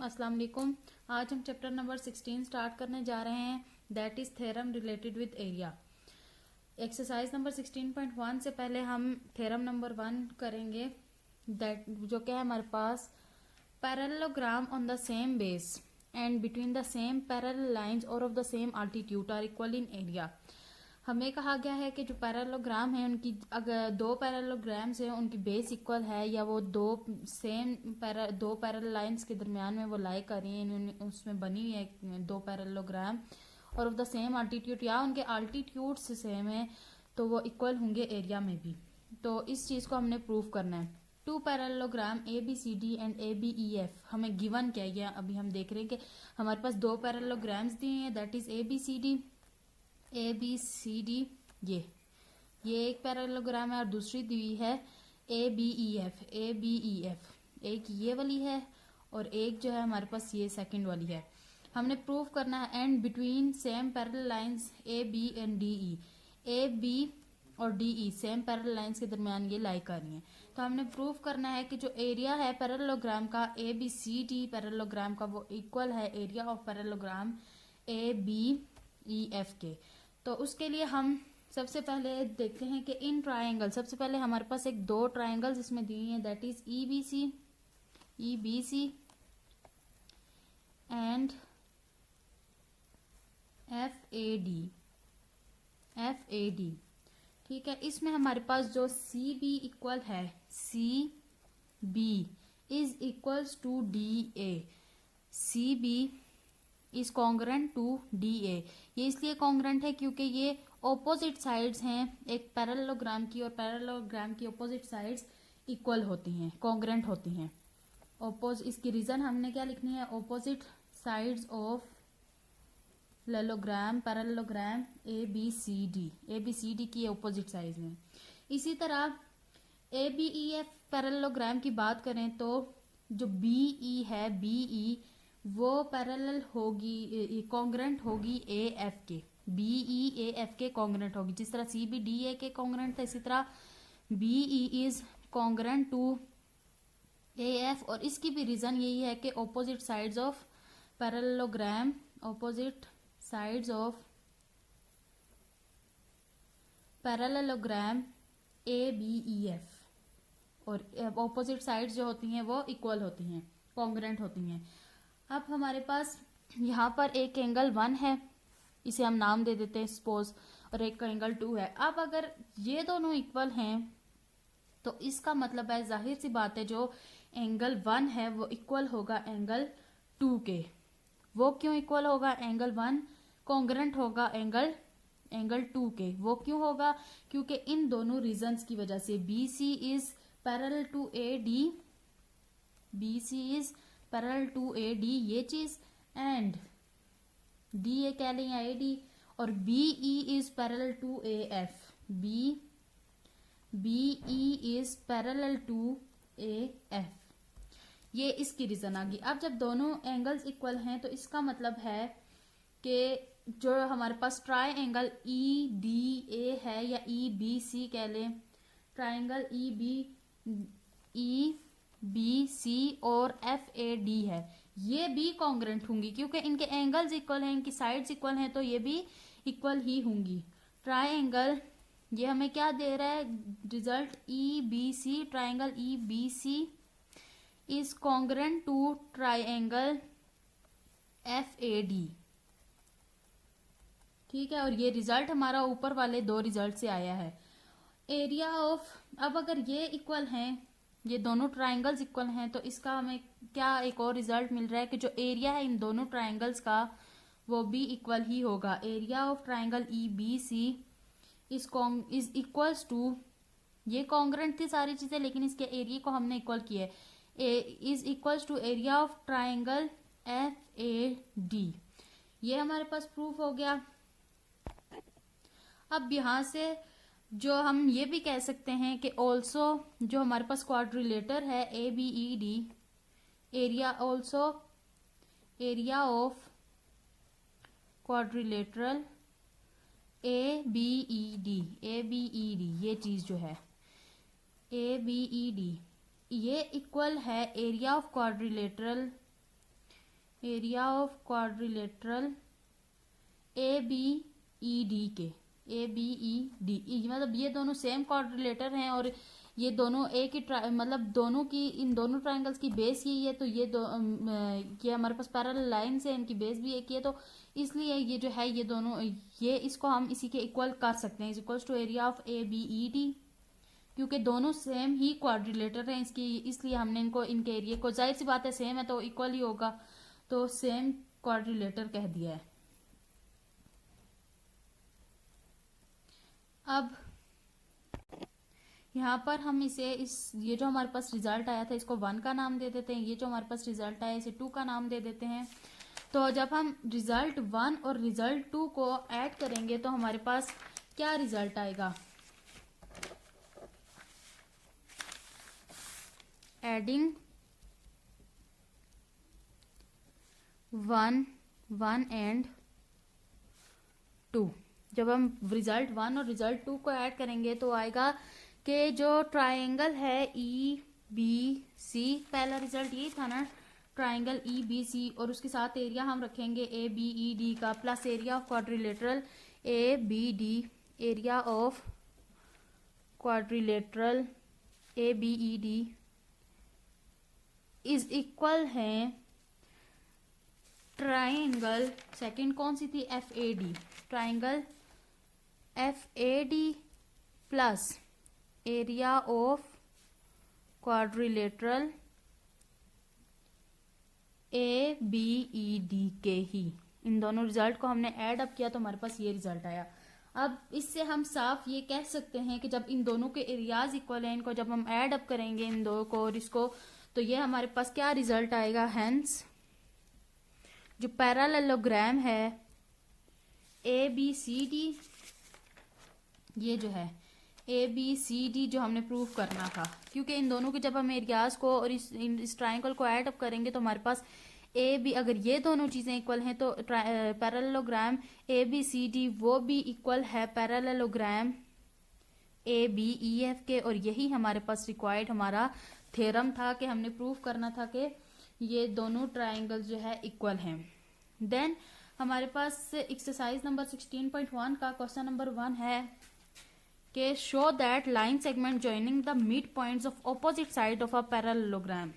अस्सलाम वालेकुम। आज हम चैप्टर नंबर 16 स्टार्ट करने जा रहे हैं, that is theorem related with area. Exercise number 16.1 से पहले हम थ्योरम नंबर 1 करेंगे, दैट जो क्या है हमारे पास, parallelogram on the same base and between the same parallel lines और of the same altitude are equal in area. हमें कहा गया है कि जो पैरेललोग्राम है उनकी, अगर दो पैरेललोग्राम्स हैं उनकी बेस इक्वल है या वो दो पैरेलल लाइंस के दरमियान में वो लाई कर रही हैं, उसमें बनी हुई है दो पैरेललोग्राम और ऑफ द सेम अल्टीट्यूड या उनके अल्टीट्यूड से सेम है तो वो इक्वल होंगे एरिया में भी। तो इस चीज को हमने प्रूव करना है। Two parallelogram A B C D and A B E F हमें गिवन क्या है, अभी हम देख रहे हैं कि हमारे पास दो पैरेललोग्राम्स दिए हैं, that is A B C D. ये एक पैरेललोग्राम है और दूसरी दी है ए बी ई एफ। एक ये वाली है और एक जो है हमारे पास ये सेकंड वाली है। हमने प्रूव करना है and between same parallel lines A B and D E, A B और D E same parallel lines के दरमियान ये लाई कर रही हैं। तो हमने प्रूव करना है कि जो एरिया है पैरेललोग्राम का A B C D parallelogram का वो इक्वल है area of parallelogram A B E F के। तो उसके लिए हम सबसे पहले देखते हैं कि इन ट्रायंगल, सबसे पहले हमारे पास एक दो ट्रायंगल्स इसमें दिए हैं, that is E B C and F A D. ठीक है, इसमें हमारे पास जो सी बी इक्वल है, C B is equals to D A. C B is congruent to D A. ये इसलिए कॉन्ग्रेंट है क्योंकि ये ऑपोजिट साइड्स हैं एक पैरेललोग्राम की, और पैरेललोग्राम की ऑपोजिट साइड्स इक्वल होती हैं, कॉन्ग्रेंट होती हैं। इसकी रीजन हमने क्या लिखनी है, opposite sides of parallelogram A B C D की ऑपोजिट साइड्स में। इसी तरह A B E F parallelogram की बात करें तो जो बी ई है, बी ई वो पैरेलल होगी, कॉन्ग्रेंट होगी ए एफ के। बी ई ए एफ के कॉन्ग्रेंट होगी, जिस तरह सी बी डी ए के कॉन्ग्रेंट था इसी तरह B E is congruent to A F. और इसकी भी रीजन यही है कि opposite sides of parallelogram, opposite sides of parallelogram A B E F और ऑपोजिट साइड्स जो होती हैं वो इक्वल होती हैं, कॉन्ग्रेंट होती हैं। अब हमारे पास यहाँ पर एक एंगल 1 है, इसे हम नाम दे देते हैं सपोज, और एक एंगल 2 है। अब अगर ये दोनों इक्वल हैं तो इसका मतलब है, जाहिर सी बात है, जो एंगल 1 है वो इक्वल होगा एंगल 2 के। वो क्यों इक्वल होगा, एंगल 1 कॉन्ग्रेंट होगा एंगल 2 के। वो क्यों होगा, क्योंकि इन दोनों रीजंस की वजह से B C is parallel to A D, B C is parallel to A D ये चीज, एंड डी ए कह लें या ए डी, और B E is parallel to A F, B E is parallel to A F. ये इसकी reason आ गई। अब जब दोनों एंगल्स इक्वल हैं तो इसका मतलब है कि जो हमारे पास triangle E D A है या ई बी सी कह लें, ट्राइंगल ई बी सी और एफ ए डी है, ये भी कॉन्ग्रेंट होंगी क्योंकि इनके एंगल्स इक्वल हैं, इनकी साइड्स इक्वल हैं, तो ये भी इक्वल ही होंगी। ट्राइंगल ये हमें क्या दे रहा है result, E B C, triangle E B C is congruent to triangle F A D. ठीक है, और ये रिजल्ट हमारा ऊपर वाले दो रिजल्ट से आया है। एरिया ऑफ, अब अगर ये इक्वल हैं, ये दोनों ट्राइंगल्स इक्वल हैं, तो इसका हमें क्या एक और रिजल्ट मिल रहा है कि जो एरिया है इन दोनों ट्राइंगल्स का वो भी इक्वल ही होगा। Area of triangle E B C is equals to, ये कॉन्ग्रेंट थी सारी चीजें लेकिन इसके एरिया को हमने इक्वल किया है, is equals to area of triangle F A D. ये हमारे पास प्रूफ हो गया। अब यहां से जो हम ये भी कह सकते हैं कि ऑल्सो जो हमारे पास क्वाड्रिलेटर है A B E D, area of quadrilateral A B E D, ये चीज जो है ए बी ई डी, ये इक्वल है area of quadrilateral area of quadrilateral A B E D के, ए बी ई डी, मतलब ये दोनों सेम क्वाड्रिलेटर हैं और ये दोनों एक ही मतलब दोनों की, इन दोनों ट्राइंगल्स की बेस यही है, तो ये ये हमारे पास पैरेलल लाइंस है, इनकी बेस भी एक ही है, तो इसलिए ये जो है ये दोनों, ये इसको हम इसी के इक्वल कर सकते हैं, is equals to area of A B E D, क्योंकि दोनों सेम ही क्वाड्रिलेटर हैं इसकी, इसलिए हमने इनको, इनके एरिया को, जाहिर सी बात है सेम है तो इक्वल ही होगा, तो सेम क्वाड्रिलेटर कह दिया है। अब यहाँ पर हम इसे, ये जो हमारे पास रिजल्ट आया था इसको 1 का नाम दे देते हैं, ये जो हमारे पास रिजल्ट आया इसे 2 का नाम दे देते हैं। तो जब हम रिजल्ट 1 और रिजल्ट 2 को ऐड करेंगे तो हमारे पास क्या रिजल्ट आएगा, एडिंग 1 एंड 2, जब हम रिजल्ट 1 और रिजल्ट 2 को ऐड करेंगे तो आएगा कि जो ट्राइंगल है ई बी सी, पहला रिजल्ट ये था ना, ट्राइंगल ई बी सी, और उसके साथ एरिया हम रखेंगे ए बी ई डी का, plus area of quadrilateral A B D, area of quadrilateral A B E D is equal है ट्राइंगल, सेकंड कौन सी थी, F A D, triangle F A D plus area of quadrilateral A B E D के ही। इन दोनों result को हमने add up किया तो हमारे पास ये रिजल्ट आया। अब इससे हम साफ ये कह सकते हैं कि जब इन दोनों के एरियाज इक्वल हैं, इनको जब हम ऐड अप करेंगे इन दो को और इसको, तो ये हमारे पास क्या रिजल्ट आएगा, हेंस जो पैरेललोग्राम है ए बी सी डी, ये जो है ए बी सी डी जो हमने प्रूव करना था, क्योंकि इन दोनों के जब हम एरियाज को और इस ट्राइंगल को ऐड अप करेंगे तो हमारे पास ए बी, अगर ये दोनों चीजें इक्वल हैं तो parallelogram A B C D वो भी इक्वल है parallelogram A B E F के, और यही हमारे पास रिक्वायर्ड हमारा थ्योरम था कि हमने प्रूव करना था कि ये दोनों ट्राइंगल जो है इक्वल हैं। देन हमारे पास एक्सरसाइज नंबर 16.1 का क्वेश्चन नंबर 1 है कि show that line segment joining the mid points of opposite side of a parallelogram,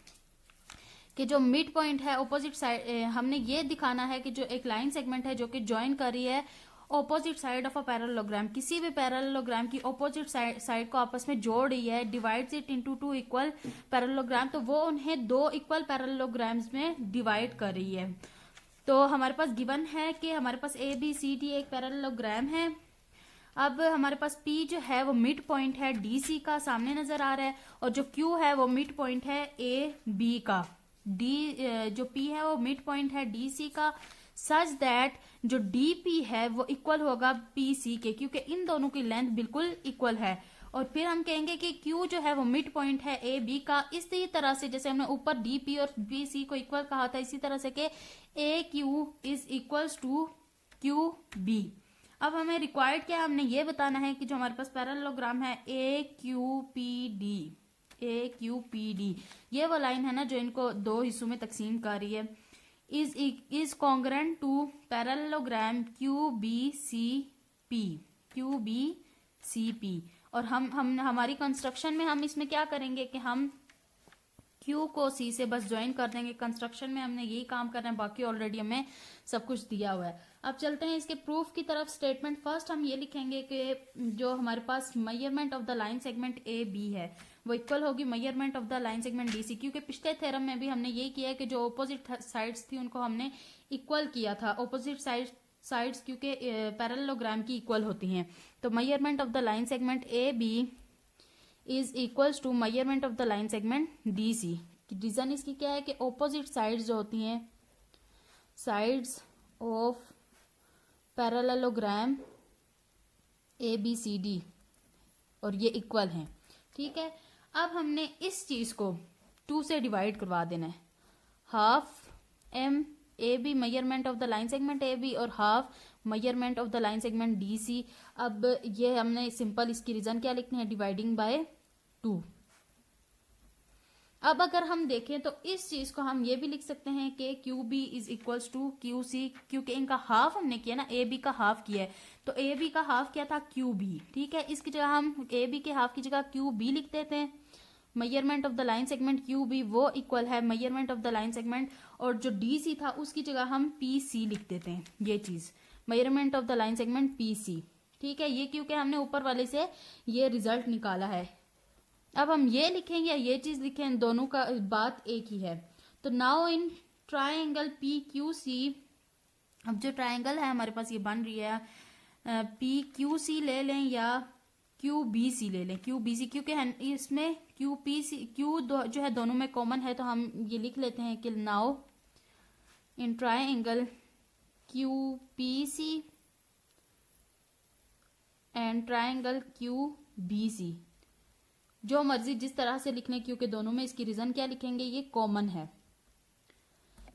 कि जो मिड पॉइंट है ऑपोजिट साइड, हमने ये दिखाना है कि जो एक लाइन सेगमेंट है जो कि ज्वाइन कर रही है opposite side of a parallelogram, किसी भी पैरेललोग्राम की ऑपोजिट साइड को आपस में जोड़ रही है, divides it into 2 equal parallelogram, तो वो उन्हें 2 इक्वल पैरेललोग्राम्स में डिवाइड कर रही है। तो हमारे पास गिवन है कि हमारे पास ए बी सी डी एक पैरेललोग्राम है। अब हमारे पास P जो है वो मिड पॉइंट है DC का, सामने नजर आ रहा है, और जो Q है वो मिड पॉइंट है AB का, जो P है वो मिड पॉइंट है DC का, सच दैट जो DP है वो इक्वल होगा PC के, क्योंकि इन दोनों की लेंथ बिल्कुल इक्वल है। और फिर हम कहेंगे कि Q जो है वो मिड पॉइंट है AB का, इसी तरह से जैसे हमने ऊपर DP और BC को इक्वल कहा था, इसी तरह से कि AQ is equals to QB। अब हमें रिक्वायर्ड क्या है, हमने ये बताना है कि जो हमारे पास पैरेललोग्राम है AQPD, AQPD, ये वो लाइन है ना जो इनको 2 हिस्सों में तकसीम कर रही है, is congruent to parallelogram QBCP, QBCP। और हम हमारी कंस्ट्रक्शन में हम इसमें क्या करेंगे कि हम Q को C से बस ज्वाइन कर देंगे। कंस्ट्रक्शन में हमने यही काम करना है, बाकी ऑलरेडी हमें सब कुछ दिया हुआ है। अब चलते हैं इसके प्रूफ की तरफ। स्टेटमेंट फर्स्ट हम ये लिखेंगे कि जो हमारे पास measurement of the line segment A B है वो इक्वल होगी measurement of the line segment D C, क्योंकि पिछले थ्योरम में भी हमने यही किया है कि जो ऑपोजिट साइड्स थी उनको हमने इक्वल किया था, ऑपोजिट साइड्स क्योंकि पैरेललोग्राम की इक्वल होती हैं। तो measurement of the line segment A B is equals to measurement of the line segment D C. Reason इसकी क्या है कि ऑपोजिट साइड्स जो होती हैं, sides of parallelogram A B C D, और ये इक्वल हैं, ठीक है। अब हमने इस चीज को 2 से डिवाइड करवा देना है, half M A B measurement of the line segment A B और half measurement of the line segment D C. अब ये हमने सिंपल इसकी रीजन क्या लिखनी है, डिवाइडिंग बाय 2। अब अगर हम देखें तो इस चीज को हम ये भी लिख सकते हैं कि Q B is equals to Q C, क्योंकि इनका हाफ हमने किया ना, ए बी का हाफ किया है, तो ए बी का हाफ क्या था, क्यू बी। ठीक है, इसकी जगह हम ए बी के हाफ की जगह क्यू बी लिख देते हैं। Measurement of the line segment Q B वो इक्वल है measurement of the line segment, और जो डी सी था उसकी जगह हम पी सी लिख देते हैं। ये चीज measurement of the line segment P C. ठीक है, ये क्योंकि हमने ऊपर वाले से ये रिजल्ट निकाला है। अब हम ये लिखें या ये चीज लिखें, दोनों का बात एक ही है। तो now in triangle P Q C, अब जो ट्राइंगल है हमारे पास ये बन रही है, पी क्यू सी ले लें या क्यू बी सी ले लें, क्यू बी सी, क्योंकि इसमें क्यू पी सी क्यू जो है दोनों में कॉमन है, तो हम ये लिख लेते हैं कि now in triangle Q P C and triangle Q B C, जो मर्जी जिस तरह से लिखने, क्योंकि दोनों में इसकी रीजन क्या लिखेंगे, ये कॉमन है।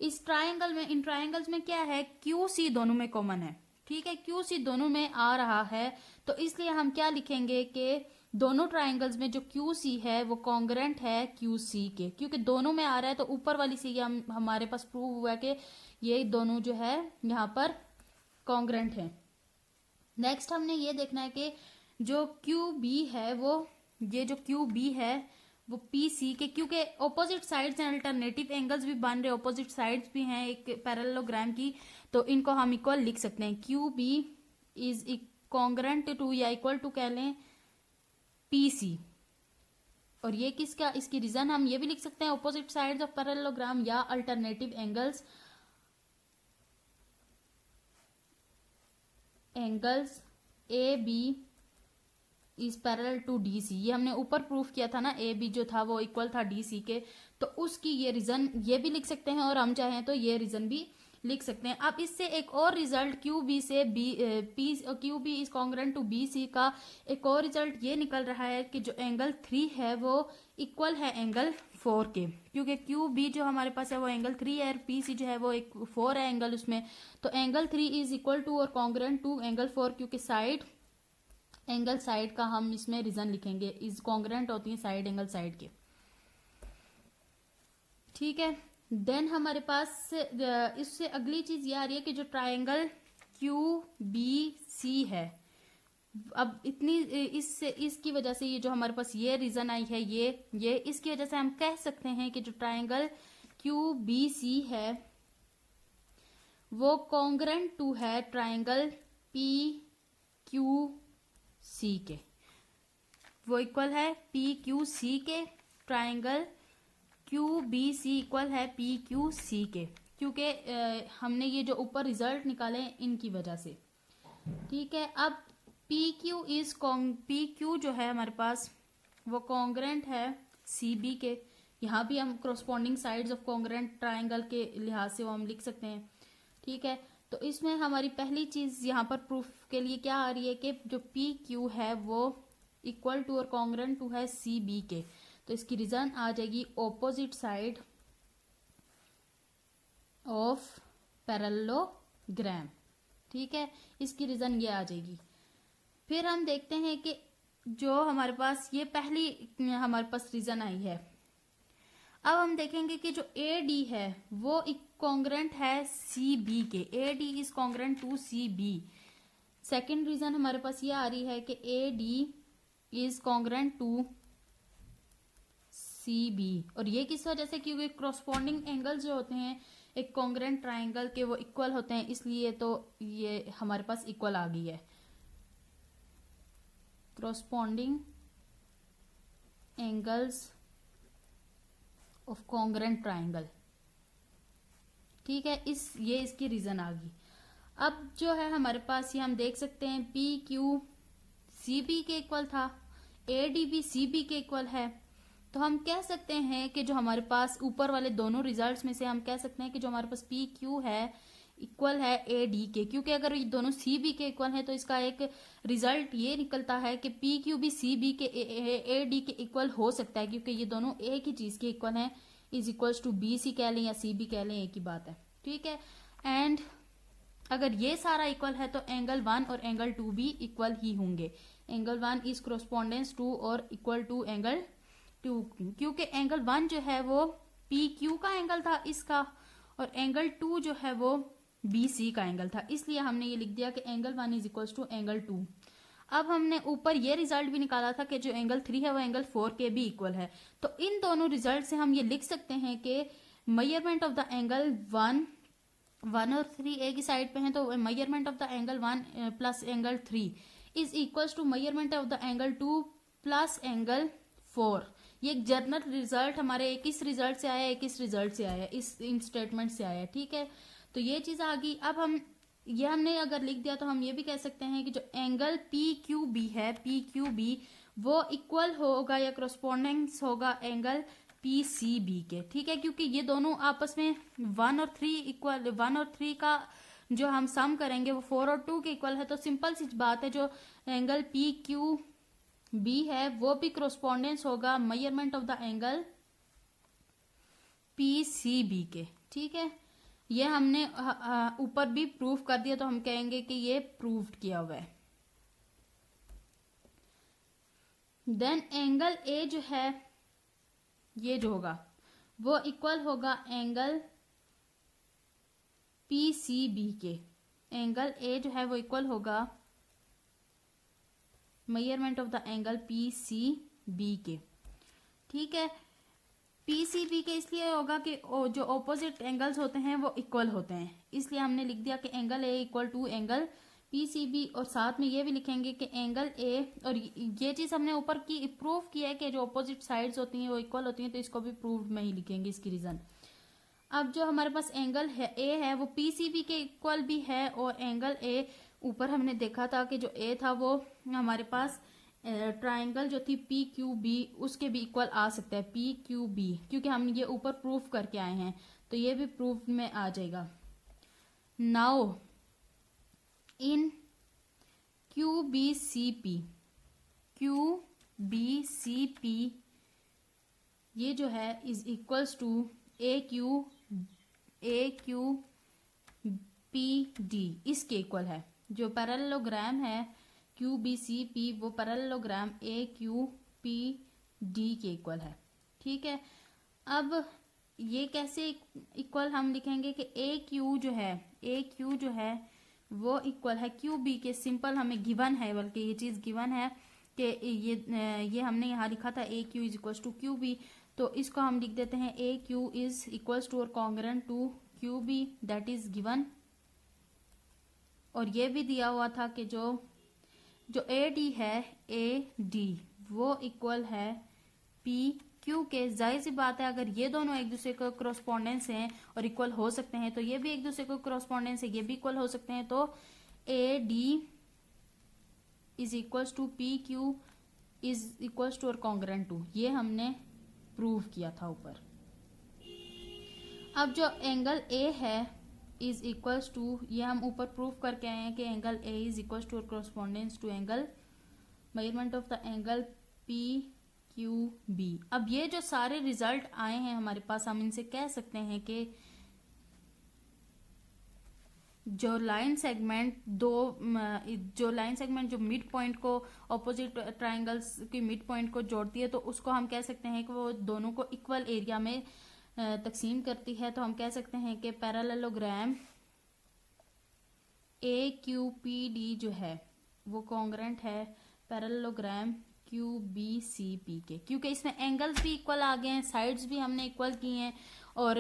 इस ट्राइंगल में, इन ट्राइंगल्स में क्या है, क्यू सी दोनों में कॉमन है। ठीक है, क्यू सी दोनों में आ रहा है, तो इसलिए हम क्या लिखेंगे कि दोनों ट्राइंगल्स में जो क्यू सी है वो कॉन्ग्रेंट है क्यू सी के, क्योंकि दोनों में आ रहा है, तो ऊपर वाली से ये हमारे पास प्रूव हुआ कि ये दोनों जो है यहाँ पर कॉन्ग्रेंट है। नेक्स्ट हमने ये देखना है कि जो क्यू बी है वो, ये जो क्यू बी है वो पी सी के, क्योंकि opposite sides and alternative angles भी बन रहे, ऑपोजिट साइड्स भी हैं एक पैरेललोग्राम की, तो इनको हम इक्वल लिख सकते हैं। Q B is congruent to या इक्वल टू कह लें पी सी, और ये किसका, इसकी रीजन हम ये भी लिख सकते हैं, ऑपोजिट साइड्स ऑफ पैरेललोग्राम या alternative angles, angles A B is parallel to D C. ये हमने ऊपर प्रूफ किया था ना, ए बी जो था वो इक्वल था डी सी के, तो उसकी ये रीजन ये भी लिख सकते हैं, और हम चाहें तो ये रीजन भी लिख सकते हैं। अब इससे एक और रिजल्ट क्यू बी से P Q B is congruent to B C का एक और रिजल्ट ये निकल रहा है कि जो एंगल 3 है वो इक्वल है एंगल 4 के, क्योंकि क्यू बी जो हमारे पास है वो एंगल 3 है और पी सी जो है वो एक 4 है एंगल उसमें, तो एंगल 3 इज इक्वल टू और कॉन्ग्रेंट टू एंगल 4, क्योंकि साइड एंगल साइड का हम इसमें रीजन लिखेंगे, इज कॉन्ग्रेंट होती है साइड एंगल साइड के। ठीक है, देन हमारे पास इससे अगली चीज ये आ रही है कि जो ट्राइंगल क्यू बी सी है, अब इतनी इससे इसकी वजह से ये जो हमारे पास ये रीजन आई है, ये इसकी वजह से हम कह सकते हैं कि जो ट्राइंगल क्यू बी सी है वो कॉन्ग्रेंट टू है ट्राइंगल पी क्यू सी के, वो इक्वल है पी क्यू सी के, triangle Q B C equal है पी क्यू सी के, क्योंकि हमने ये जो ऊपर रिजल्ट निकाले इनकी वजह से। ठीक है, अब पी क्यू जो है हमारे पास वो कॉन्ग्रेंट है सी बी के, यहाँ भी हम corresponding sides of congruent triangle के लिहाज से वो हम लिख सकते हैं। ठीक है, तो इसमें हमारी पहली चीज यहाँ पर प्रूफ के लिए क्या आ रही है कि जो पी क्यू है वो इक्वल टू और कॉन्ग्रेंट टू है सी बी के, तो इसकी रीजन आ जाएगी ऑपोजिट साइड ऑफ पैरेललोग्राम। ठीक है, इसकी रीजन ये आ जाएगी। फिर हम देखते हैं कि जो हमारे पास ये पहली हमारे पास रीजन आई है, अब हम देखेंगे कि जो ए डी है वो कॉन्ग्रेंट है सी बी के, A D is congruent to C B. Second reason हमारे पास ये आ रही है कि A D is congruent to C B, और ये किस वजह से, क्योंकि क्रॉसपॉन्डिंग एंगल्स जो होते हैं एक कॉन्ग्रेंट ट्राइंगल के वो इक्वल होते हैं, इसलिए तो ये हमारे पास इक्वल आ गई है, corresponding angles of congruent triangle. ठीक है, ये इसकी रीजन आ गई। अब जो है हमारे पास ये हम देख सकते हैं पी क्यू सी बी के इक्वल था, ए डी भी सी बी के इक्वल है, तो हम कह सकते हैं कि जो हमारे पास ऊपर वाले दोनों रिजल्ट्स में से हम कह सकते हैं कि जो हमारे पास पी क्यू है इक्वल है ए डी के, क्योंकि अगर ये दोनों सी बी के इक्वल है तो इसका एक रिजल्ट ये निकलता है कि पी क्यू भी सी बी के ए डी के इक्वल हो सकता है, क्योंकि ये दोनों एक ही चीज के इक्वल हैं, is equals to B C कह लें या सी बी कह लें, एक ही बात है। ठीक है, एंड अगर ये सारा इक्वल है तो एंगल 1 और एंगल 2 भी इक्वल ही होंगे, एंगल 1 इज क्रोस्पॉन्डेंस टू और equal to angle two Q, क्योंकि एंगल 1 जो है वो पी क्यू का एंगल था इसका, और एंगल 2 जो है वो बी सी का एंगल था, इसलिए हमने ये लिख दिया कि angle 1 is equal to angle 2। अब हमने ऊपर ये रिजल्ट भी निकाला था कि जो एंगल 3 है वो एंगल 4 के भी इक्वल है, तो इन दोनों रिजल्ट से हम ये लिख सकते हैं कि मेजरमेंट ऑफ द एंगल 1 और 3 एक ही साइड पे हैं, तो measurement of the angle 1 plus angle 3 is equal to measurement of the angle 2 plus angle 4। ये एक जनरल रिजल्ट हमारे एक इस रिजल्ट से आया, एक इस रिजल्ट से आया, इस इन स्टेटमेंट से आया, ठीक है। तो ये चीज आ गई। अब हमने अगर लिख दिया तो हम ये भी कह सकते हैं कि जो एंगल पी क्यू बी है, पी क्यू बी वो इक्वल होगा या करस्पॉन्डेंस होगा एंगल पी सी बी के, ठीक है, क्योंकि ये दोनों आपस में 1 और 3 इक्वल, 1 और 3 का जो हम सम करेंगे वो 4 और 2 के इक्वल है। तो सिंपल सी बात है, जो एंगल पी क्यू बी है वो भी करस्पॉन्डेंस होगा measurement of the angle P C B के, ठीक है। ये हमने ऊपर भी प्रूफ कर दिया, तो हम कहेंगे कि ये प्रूव्ड किया हुआ है। देन एंगल ए जो है ये जो होगा वो इक्वल होगा एंगल पी सी बी के। एंगल ए जो है वो इक्वल होगा measurement of the angle P C B के, ठीक है। पी सी बी के इसलिए होगा कि जो ऑपोजिट एंगल्स होते हैं वो इक्वल होते हैं, इसलिए हमने लिख दिया कि angle A equal to angle P C B, और साथ में ये भी लिखेंगे कि एंगल ए, और ये चीज हमने ऊपर की प्रूव किया है कि जो ऑपोजिट साइड्स होती हैं वो इक्वल होती हैं, तो इसको भी प्रूव में ही लिखेंगे इसकी रीजन। अब जो हमारे पास एंगल है ए है वो पी सी बी के इक्वल भी है, और एंगल ए ऊपर हमने देखा था कि जो ए था वो हमारे पास ट्राइंगल जो थी पी क्यू बी उसके भी इक्वल आ सकता है, पी क्यू बी, क्योंकि हम ये ऊपर प्रूफ करके आए हैं, तो ये भी प्रूफ में आ जाएगा। Now in Q B C P, Q B C P ये जो है is equals to A Q P D, इसके इक्वल है। जो पैरेललोग्राम है क्यू बी सी पी वो parallelogram A Q P D के इक्वल है, ठीक है। अब ये कैसे इक्वल हम लिखेंगे कि ए क्यू जो है वो इक्वल है क्यू बी के। सिंपल हमें गिवन है, बल्कि ये चीज गिवन है कि ये हमने यहाँ लिखा था A Q is equal to Q B, तो इसको हम लिख देते हैं A Q is equal to और congruent to Q B, that is given. और ये भी दिया हुआ था कि जो ए डी है, ए डी वो इक्वल है पी क्यू के। जाहिर सी बात है अगर ये दोनों एक दूसरे को क्रॉसपॉन्डेंस हैं और इक्वल हो सकते हैं, तो ये भी एक दूसरे को क्रॉसपॉन्डेंस है, ये भी इक्वल हो सकते हैं, तो A D is equal to P Q is equal to और कॉन्ग्रुएंट टू, ये हमने प्रूव किया था ऊपर। अब जो एंगल ए है इज इक्वल्स टू, ये हम ऊपर प्रूफ करके आए हैं कि angle A is equals to correspondence to angle measurement of the angle P Q B. अब ये जो सारे रिजल्ट आए हैं हमारे पास, हम इनसे कह सकते हैं कि जो लाइन सेगमेंट जो मिड पॉइंट को ऑपोजिट ट्राइंगल्स की मिड पॉइंट को जोड़ती है, तो उसको हम कह सकते हैं कि वो दोनों को इक्वल एरिया में तकसीम करती है। तो हम कह सकते हैं कि parallelogram A Q P D जो है वो कॉन्ग्रुएंट है parallelogram Q B C P के, क्योंकि इसमें एंगल्स भी इक्वल आ गए हैं, साइड्स भी हमने इक्वल की हैं, और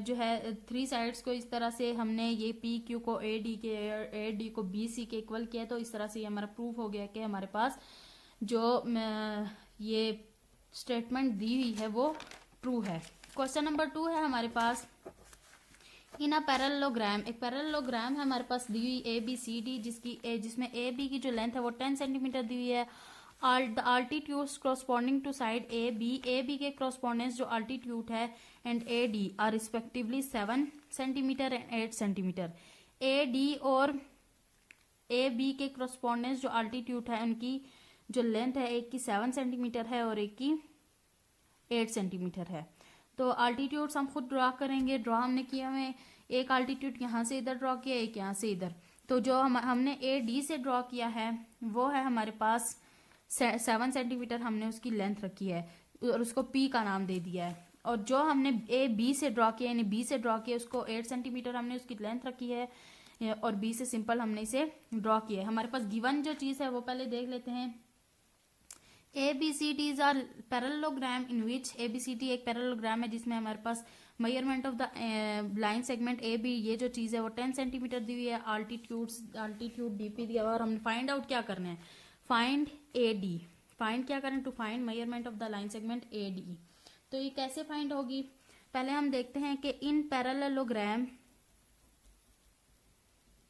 जो है 3 साइड्स को इस तरह से हमने ये पी क्यू को ए डी को बी सी के इक्वल किया, तो इस तरह से ये हमारा प्रूफ हो गया कि हमारे पास जो ये स्टेटमेंट दी हुई है वो ट्रू है। क्वेश्चन नंबर 2 है हमारे पास, इन अ पैरेललोग्राम, एक पैरेललोग्राम है हमारे पास दी हुई ए बी सी डी, जिसमें ए बी की जो लेंथ है वो 10 सेंटीमीटर दी हुई है। The altitudes corresponding to side A B के कॉरस्पॉन्डेंस जो आल्टीट्यूड है and A D are respectively 7 centimetre and 8 centimetre. A D और ए बी के कॉरस्पॉन्डेंस जो आल्टीट्यूड है उनकी जो लेंथ है, एक की 7 सेंटीमीटर है और एक की 8 सेंटीमीटर है। तो आल्टीट्यूड्स हम खुद ड्रॉ करेंगे, ड्रॉ हमने किया है, एक आल्टीट्यूड यहाँ से इधर ड्रॉ किया, एक यहाँ से इधर। तो जो हमने ए डी से ड्रॉ किया है वो है हमारे पास 7 सेंटीमीटर हमने उसकी लेंथ रखी है। और उसको पी का नाम दे दिया है। और जो हमने ए बी से ड्रॉ किया यानी बी से ड्रॉ किया उसको 8 सेंटीमीटर हमने उसकी लेंथ रखी है और बी से सिंपल हमने इसे ड्रॉ किया है। हमारे पास गिवन जो चीज है वो पहले देख लेते हैं। ABCDs are parallelogram in which ABCD एक पैरेललोग्राम है जिसमें हमारे पास measurement of the line segment AB ये जो चीज है वो 10 सेंटीमीटर दी हुई है, अल्टीट्यूड DP दिया हुआ है और हमने फाइंड आउट क्या करना है, फाइंड AD, फाइंड क्या करें, to find measurement of the line segment AD। तो ये कैसे फाइंड होगी, पहले हम देखते हैं कि इन पैरेललोग्राम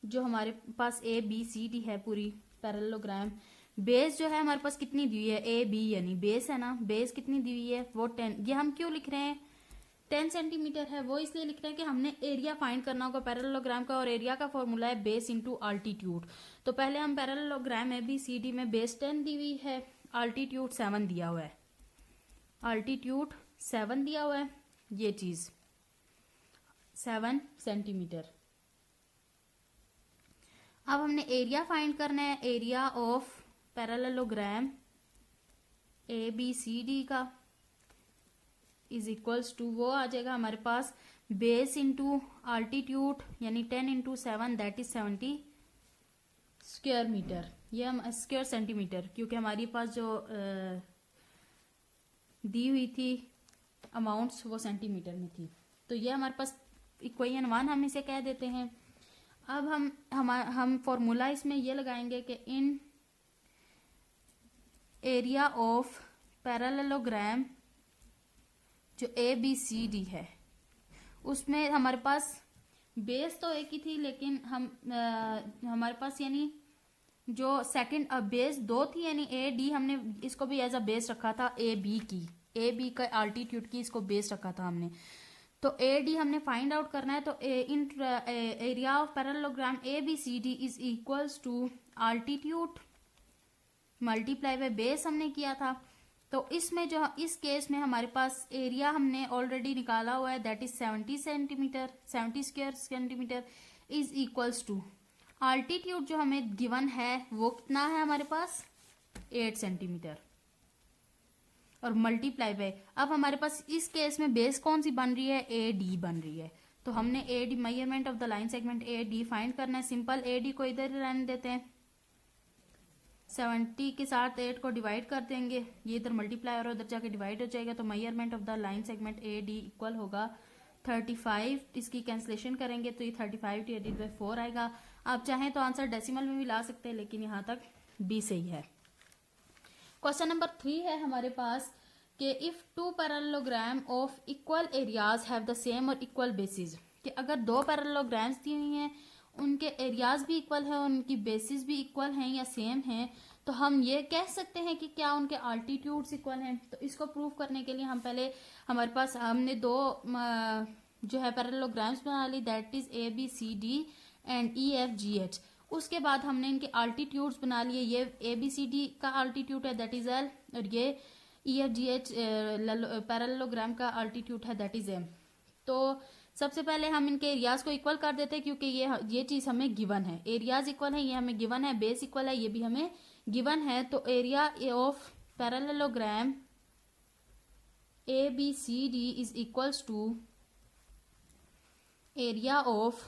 जो हमारे पास ABCD है पूरी पैरेललोग्राम, बेस जो है हमारे पास कितनी दी हुई है, AB यानी बेस है ना, बेस कितनी दी हुई है वो 10। ये हम क्यों लिख रहे हैं 10 सेंटीमीटर है, वो इसलिए लिख रहे हैं कि हमने एरिया फाइंड करना होगा पैरेललोग्राम का और एरिया का फॉर्मूला है बेस इंटू अल्टीट्यूड। तो पहले हम पैरेललोग्राम ABCD में बेस 10 दी हुई है, अल्टीट्यूड 7 दिया हुआ है, अल्टीट्यूड 7 दिया हुआ है, ये चीज 7 सेंटीमीटर। अब हमने एरिया फाइंड करना है, एरिया ऑफ पैरेललोग्राम ABCD का इज इक्वल्स टू वो आ जाएगा हमारे पास बेस इंटू अल्टीट्यूड यानी 10 into 7 that is 70 square metre, ये हम स्क्वायर सेंटीमीटर, क्योंकि हमारे पास जो दी हुई थी अमाउंट्स वो सेंटीमीटर में थी। तो ये हमारे पास इक्वेशन 1 हम इसे कह देते हैं। अब हम फॉर्मूला इसमें ये लगाएंगे कि इन एरिया ऑफ पैरेललोग्राम जो ABCD है उसमें हमारे पास बेस तो एक ही थी लेकिन हमारे पास यानी जो सेकंड बेस 2 थी यानी AD हमने इसको भी एज अ बेस रखा था, AB का अल्टीट्यूड की इसको बेस रखा था हमने। तो AD हमने फाइंड आउट करना है, तो in area of parallelogram ABCD is equals to altitude multiply by base हमने किया था। तो इसमें जो इस केस में हमारे पास एरिया हमने ऑलरेडी निकाला हुआ है that is 70 centimetre, 70 square centimetre is equals to altitude जो हमें गिवन है वो कितना है हमारे पास 8 सेंटीमीटर और मल्टीप्लाई बाय, अब हमारे पास इस केस में बेस कौन सी बन रही है, AD बन रही है। तो हमने AD measurement of the line segment AD find करना है। सिंपल AD को इधर रहने देते हैं, 70 के साथ 8 को डिवाइड कर देंगे, ये इधर मल्टीप्लाई और उधर जाके डिवाइड हो जाएगा। तो measurement of the line segment AD equal होगा 35, इसकी कैंसलेशन करेंगे तो ये 35 डिवाइडेड बाय 4 आएगा। आप चाहें तो आंसर डेसिमल में भी ला सकते हैं लेकिन यहाँ तक B सही है। क्वेश्चन नंबर 3 है हमारे पास कि if 2 parallelogram of equal areas have the same और इक्वल बेसिस, कि अगर 2 पैरेललोग्राम्स दी हुई हैं उनके एरियाज भी इक्वल है, उनकी बेसिस भी इक्वल हैं या सेम हैं, तो हम ये कह सकते हैं कि क्या उनके अल्टीट्यूड्स इक्वल हैं। तो इसको प्रूव करने के लिए हम पहले हमारे पास हमने 2 जो है पैरेललोग्राम्स बना ली that is ABCD and EFGH। उसके बाद हमने इनके अल्टीट्यूड्स बना लिए, ये ABCD का अल्टीट्यूड है दैट इज L और ये EFGH पैरेललोग्राम का अल्टीट्यूड है दैट इज M। तो सबसे पहले हम इनके एरियाज को इक्वल कर देते हैं क्योंकि ये चीज हमें गिवन है, एरियाज इक्वल है, ये हमें गिवन है, बेस इक्वल है, ये भी हमें गिवन है। तो area of parallelogram ABCD is equals to area of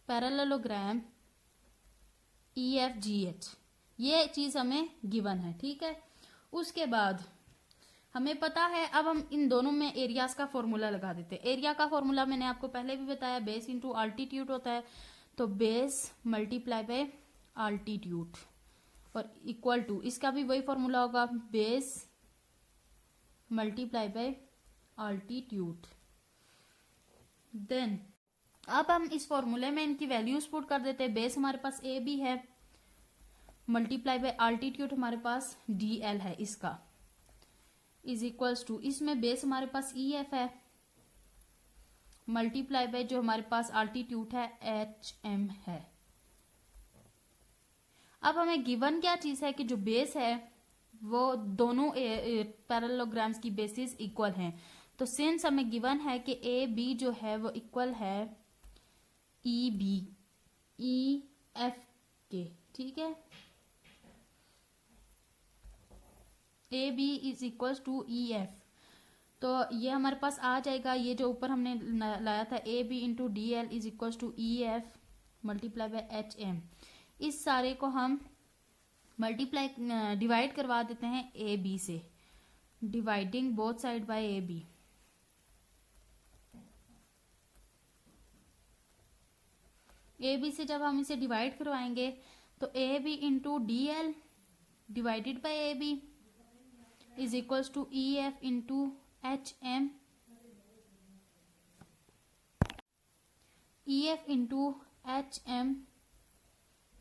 parallelogram EFGH, ये चीज हमें गिवन है, ठीक है। उसके बाद हमें पता है, अब हम इन दोनों में एरियाज का फॉर्मूला लगा देते हैं। एरिया का फॉर्मूला मैंने आपको पहले भी बताया, बेस इंटू अल्टीट्यूड होता है, तो बेस मल्टीप्लाई बाय अल्टीट्यूड और इक्वल टू, इसका भी वही फॉर्मूला होगा, base multiply by altitude. Then अब हम इस फॉर्मूले में इनकी वैल्यूज पुट कर देते हैं। बेस हमारे पास AB है, मल्टीप्लाई बाय अल्टीट्यूड हमारे पास DL है, इसका इज इक्वल्स टू, इसमें बेस हमारे पास EF है, मल्टीप्लाई बाय जो हमारे पास अल्टीट्यूड है HM है। अब हमें गिवन क्या चीज है कि जो बेस है वो दोनों पैरेललोग्राम्स की बेसिस इक्वल हैं। तो सिंस हमें गिवन है कि AB जो है वो इक्वल है EF के, ठीक है। A B is equal to E F, तो ये हमारे पास आ जाएगा, ये जो ऊपर हमने लाया था A B into D L is equal to E F multiply by H M. इस सारे को हम मल्टीप्लाई डिवाइड करवा देते हैं ए बी से, dividing both side by A B. A B से जब हम इसे डिवाइड करवाएंगे तो A B into D L divided by A B is equals to E F into H M, E F into H M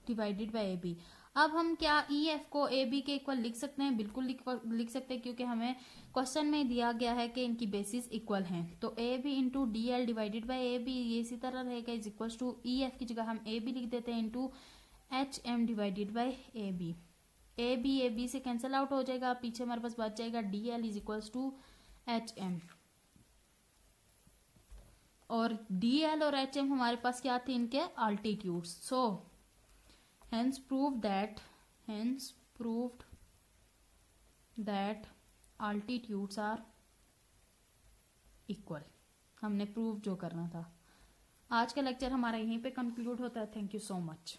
divided by A B. अब हम क्या E F को ए बी के इक्वल लिख सकते हैं? बिल्कुल लिख सकते हैं, क्योंकि हमें क्वेश्चन में दिया गया है कि इनकी बेसिस इक्वल हैं। तो A B into D L divided by A B ये इसी तरह रहेगा, is equal to E F की जगह हम ए बी लिख देते हैं into H M divided by A B. A B से कैंसिल आउट हो जाएगा, पीछे हमारे पास बच जाएगा D L is equal to H M. और डी एल और एच एम हमारे पास क्या थे? इनके altitudes. So hence proved that altitudes are equal। हमने प्रूव जो करना था। आज का लेक्चर हमारा यहीं पे कंक्लूड होता है। Thank you so much.